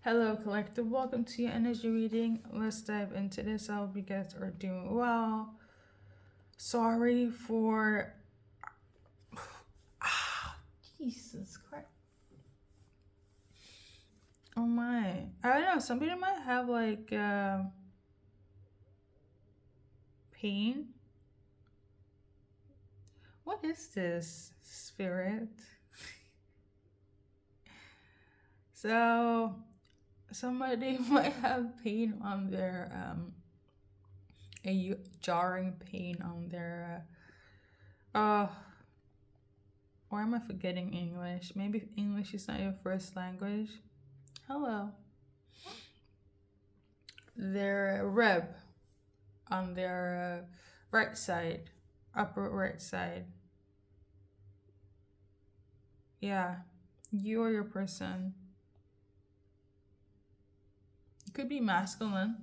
Hello, collective. Welcome to your energy reading. Let's dive into this. I hope you guys are doing well. Sorry for. Jesus Christ. Oh my. I don't know. Somebody might have like pain. What is this, spirit? So, somebody might have pain on their a jarring pain on their why am I forgetting English? Maybe English is not your first language. Hello. Their rib on their right side, upper right side. Yeah, you or your person. It could be masculine,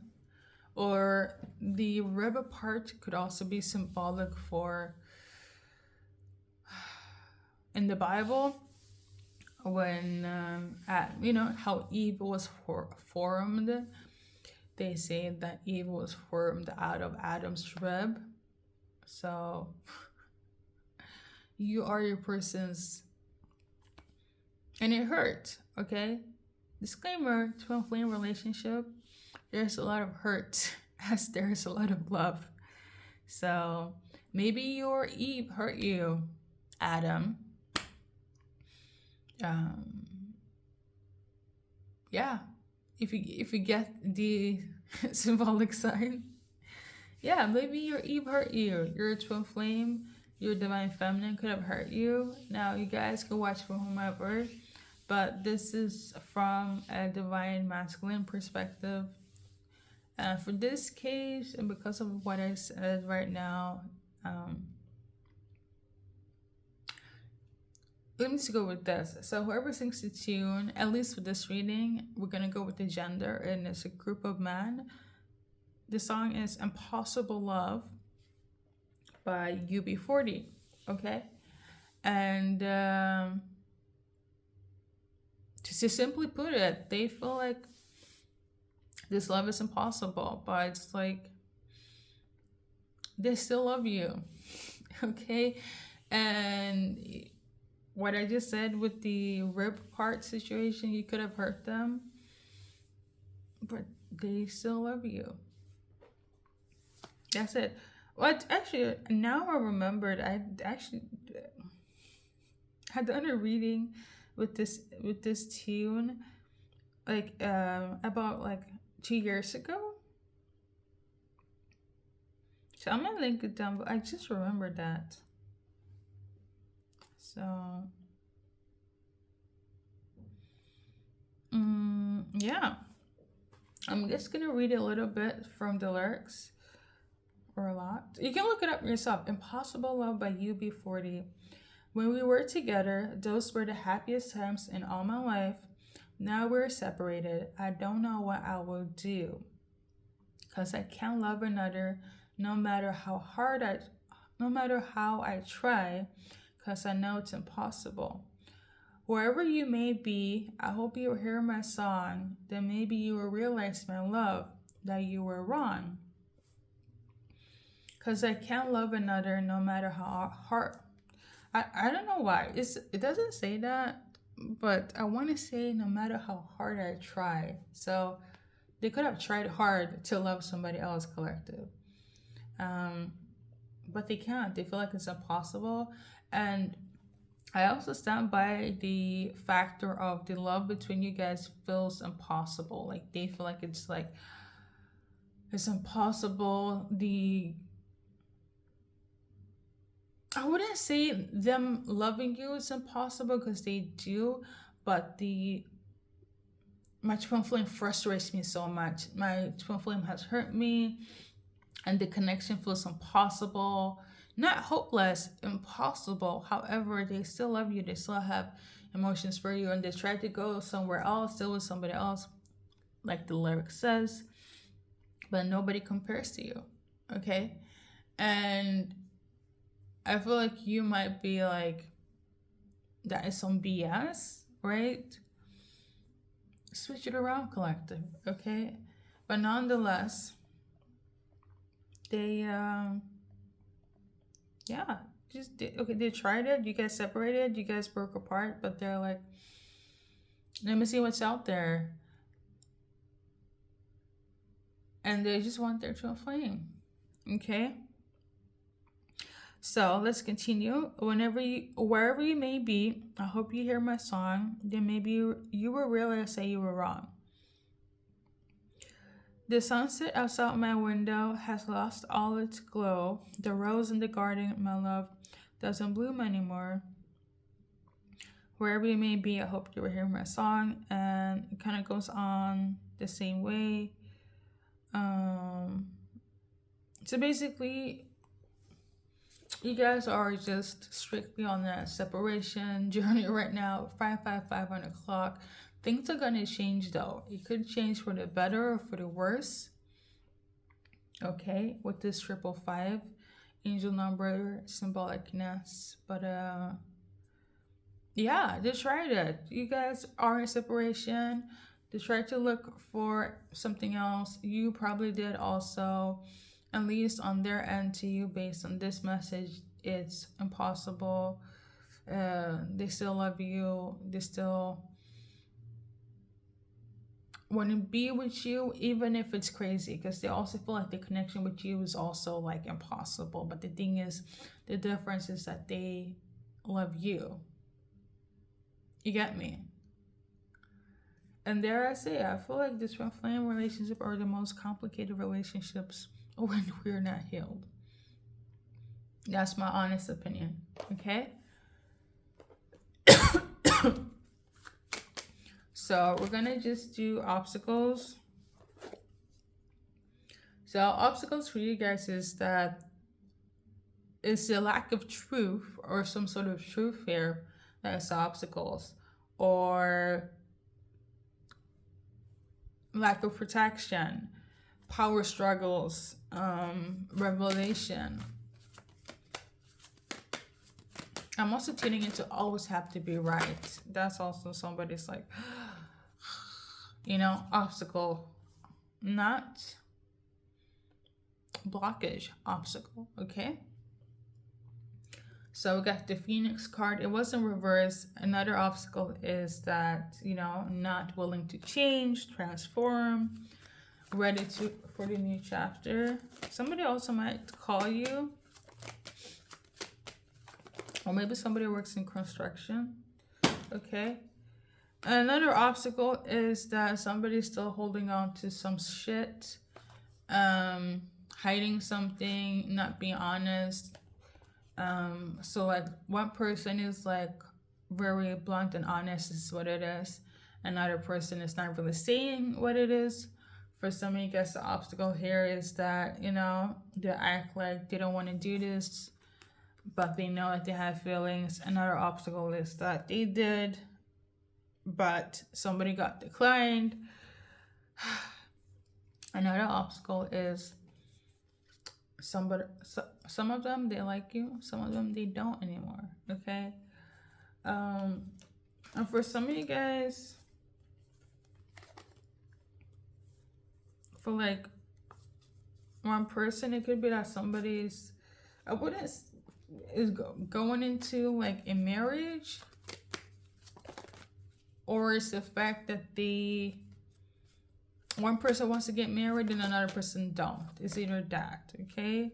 or the rib part could also be symbolic for in the Bible when how Eve was formed. They say that Eve was formed out of Adam's rib. So you are your person's, and it hurt. Okay, disclaimer: twin flame relationship. There's a lot of hurt as there's a lot of love. So maybe your Eve hurt you, Adam. Um, yeah, if you get the symbolic sign, yeah, maybe your Eve hurt you. Your twin flame, your divine feminine could have hurt you. Now you guys can watch from whomever, but this is from a divine masculine perspective. And for this case, and because of what I said right now, um, let me just go with this. So whoever sings the tune, at least for this reading, we're gonna go with the gender, and it's a group of men. The song is "Impossible Love" by UB40. Okay, and to simply put it, they feel like this love is impossible, but it's like they still love you. Okay, and what I just said with the rib part situation, you could have hurt them, but they still love you. That's it. What actually now I remembered, I actually had done a reading with this tune like about like 2 years ago. So I'm gonna link it down, but I just remembered that. So yeah. I'm just gonna read a little bit from the lyrics, or a lot. You can look it up yourself. Impossible Love by UB40. When we were together, those were the happiest times in all my life. Now we're separated. I don't know what I will do. Cause I can't love another no matter how hard I no matter how I try, cause I know it's impossible. Wherever you may be, I hope you will hear my song. Then maybe you will realize, my love, that you were wrong. Cause I can't love another no matter how hard. I don't know why. It doesn't say that, but I want to say no matter how hard I try. So they could have tried hard to love somebody else, collective. Um, but they can't. They feel like it's impossible. And I also stand by the factor of the love between you guys feels impossible. Like they feel like it's impossible. The I wouldn't say them loving you is impossible because they do, but the my twin flame frustrates me so much. My twin flame has hurt me, and the connection feels impossible. Not hopeless, impossible. However, they still love you. They still have emotions for you, and they try to go somewhere else, still with somebody else, like the lyric says, but nobody compares to you. Okay, and I feel like you might be like, that is some BS, right? switch it around, collective, okay? But nonetheless, they yeah, just okay, they tried it, you guys separated, you guys broke apart, but they're like, let me see what's out there. And they just want their twin flame. Okay? So let's continue. Wherever you may be, I hope you hear my song. Then maybe you will realize that you were wrong. The sunset outside my window has lost all its glow. The rose in the garden, my love, doesn't bloom anymore. Wherever you may be, I hope you will hear my song. And it kind of goes on the same way. So basically, you guys are just strictly on that separation journey right now. 555 on the clock. Things are gonna change though. It could change for the better or for the worse. Okay, with this 555, angel number, symbolicness, but yeah, they tried it. You guys are in separation. They tried to look for something else. You probably did also, at least on their end to you, based on this message. It's impossible. They still love you. They still want to be with you, even if it's crazy, because they also feel like the connection with you is also like impossible. But the thing is, the difference is that they love you. You get me? And dare I say, I feel like this twin flame relationship are the most complicated relationships when we're not healed. That's my honest opinion. Okay? So we're gonna just do obstacles. So obstacles for you guys is that it's the lack of truth or some sort of truth here that's obstacles, or lack of protection, power struggles, revelation. I'm also tuning into always have to be right. That's also somebody's like, obstacle, not blockage, obstacle, okay? So we got the Phoenix card. It was in reverse. Another obstacle is that, not willing to change, transform, ready for the new chapter. Somebody also might call you. Or maybe somebody works in construction. Okay. Another obstacle is that somebody's still holding on to some shit. Hiding something, not being honest. So like one person is like very blunt and honest is what it is. Another person is not really saying what it is. For some of you guys, the obstacle here is that, they act like they don't want to do this, but they know that they have feelings. Another obstacle is that they did, but somebody got declined. Another obstacle is some of them, they like you, some of them they don't anymore. Okay. And for some of you guys, for like one person, it could be that somebody's, is going into like a marriage, or it's the fact that one person wants to get married and another person don't. It's either that, okay?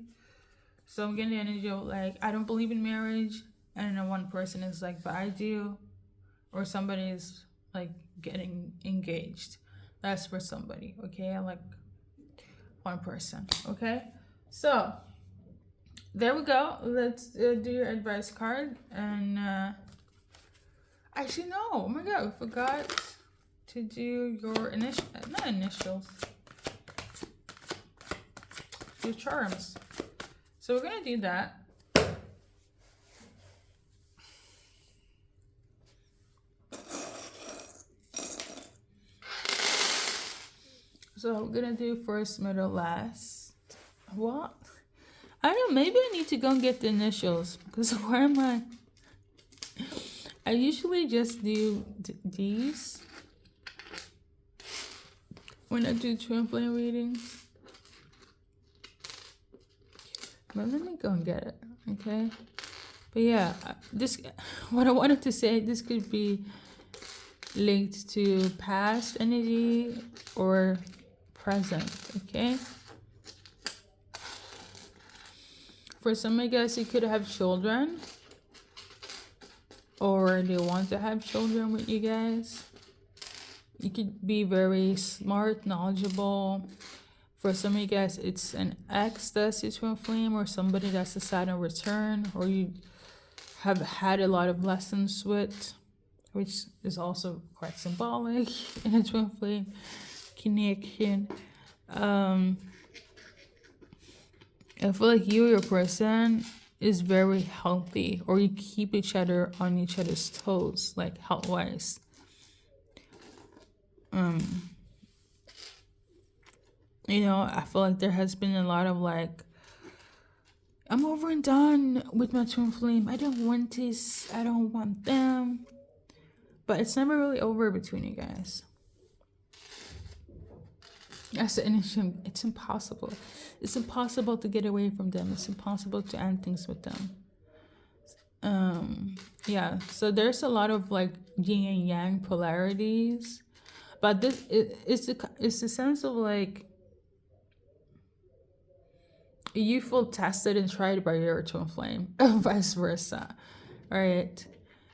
So I'm getting the energy of like, I don't believe in marriage, and then one person is like, but I do. Or somebody's like getting engaged. That's for somebody, okay? Like one person, okay? So there we go. Let's do your advice card. And actually, no. Oh my God, I forgot to do your not initials, your charms. So we're gonna do that. So we're gonna do first, middle, last. What? I don't know, maybe I need to go and get the initials, because where am I? I usually just do these. when I do twin flame readings. But let me go and get it, okay? But yeah, this, what I wanted to say, this could be linked to past energy or present, okay? For some of you guys, you could have children, or they want to have children with you guys. You could be very smart, knowledgeable. For some of you guys, it's an ex that's your twin flame, or somebody that's a Saturn return, or you have had a lot of lessons with, which is also quite symbolic in a twin flame connection. I feel like you, your person, is very healthy, or you keep each other on each other's toes, like health-wise. You know, I feel like there has been a lot of like, I'm over and done with my twin flame. I don't want this. I don't want them. But it's never really over between you guys. That's the energy. It's impossible. It's impossible to get away from them. It's impossible to end things with them. Yeah. So there's a lot of like yin and yang polarities. But this it's the sense of like, you feel tested and tried by your twin flame, vice versa, right?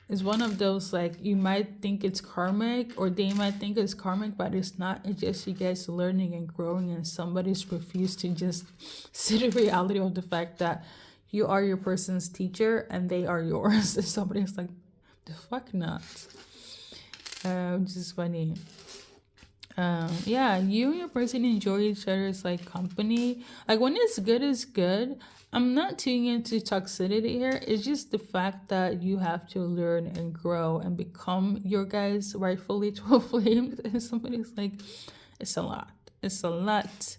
It's one of those like, you might think it's karmic, or they might think it's karmic, but it's not. It's just you guys learning and growing, and somebody's refused to just see the reality of the fact that you are your person's teacher and they are yours. And somebody's like, the fuck not? Which is funny. Yeah, you and your person enjoy each other's like company. Like when it's good. I'm not tuning into toxicity here. It's just the fact that you have to learn and grow and become your guys rightfully twin flames. And somebody's like, it's a lot. It's a lot.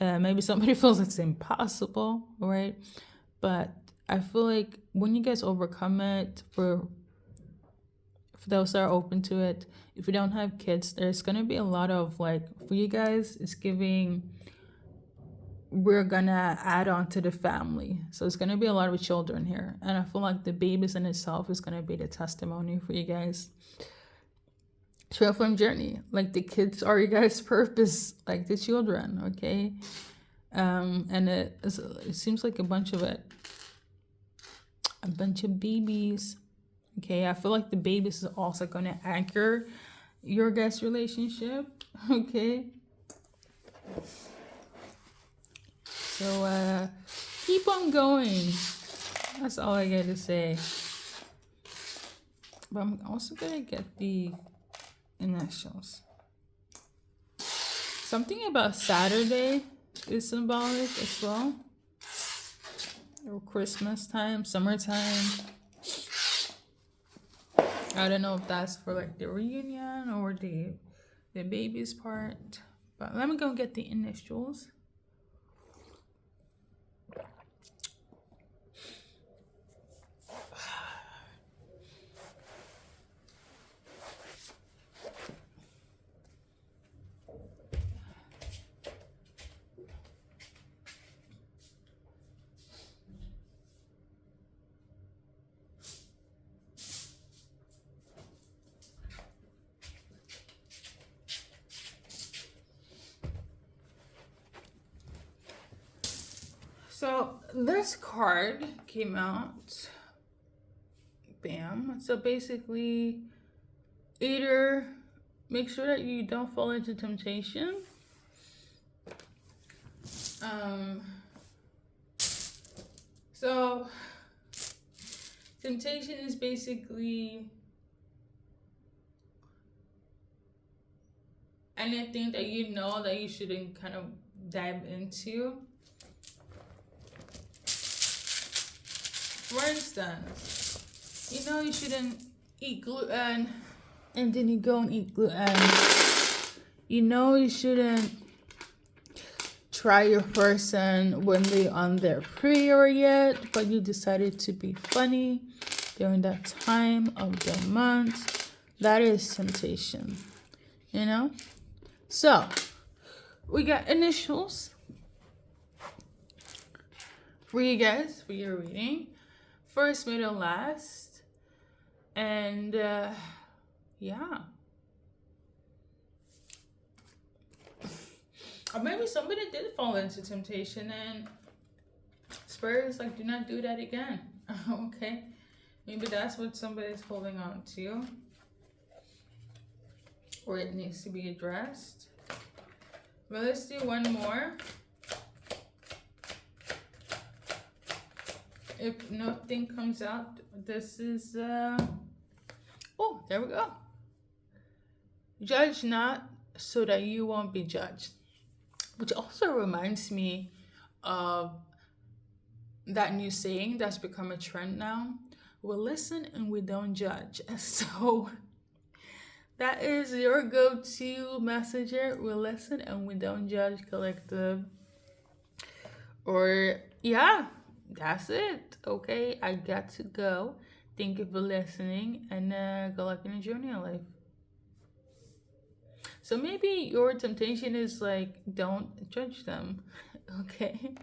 Maybe somebody feels it's impossible, right? But I feel like when you guys overcome it, for those that are open to it, if you don't have kids, there's gonna be a lot of like, for you guys, it's giving, we're gonna add on to the family. So it's gonna be a lot of children here. And I feel like the babies in itself is gonna be the testimony for you guys. Twin flame journey. Like the kids are you guys' purpose, like the children, okay? And it seems like a bunch of babies. Okay, I feel like the babies is also gonna anchor your guys' relationship. Okay. So keep on going. That's all I got to say. But I'm also gonna get the initials. Something about Saturday is symbolic as well. Or Christmas time, summertime. I don't know if that's for like the reunion or the baby's part. But let me go get the initials. So this card came out. Bam. So basically, either make sure that you don't fall into temptation. So temptation is basically anything that you know that you shouldn't kind of dive into. For instance, you know you shouldn't eat gluten, and then you go and eat gluten. You know you shouldn't try your person when they're on their period, but you decided to be funny during that time of the month. That is temptation, you know? So, We got initials for you guys for your reading. First, middle, last. And yeah. Or maybe somebody did fall into temptation and Spirit is like, do not do that again. Okay. Maybe that's what somebody's holding on to. Or it needs to be addressed. But let's do one more. If nothing comes out, this is, oh, there we go. Judge not so that you won't be judged. Which also reminds me of that new saying that's become a trend now. We listen and we don't judge. So that is your go-to messenger. We listen and we don't judge collective. Or yeah, that's it. Okay, I got to go. Thank you for listening, and good luck in your journey in life. So maybe your temptation is like, don't judge them. Okay.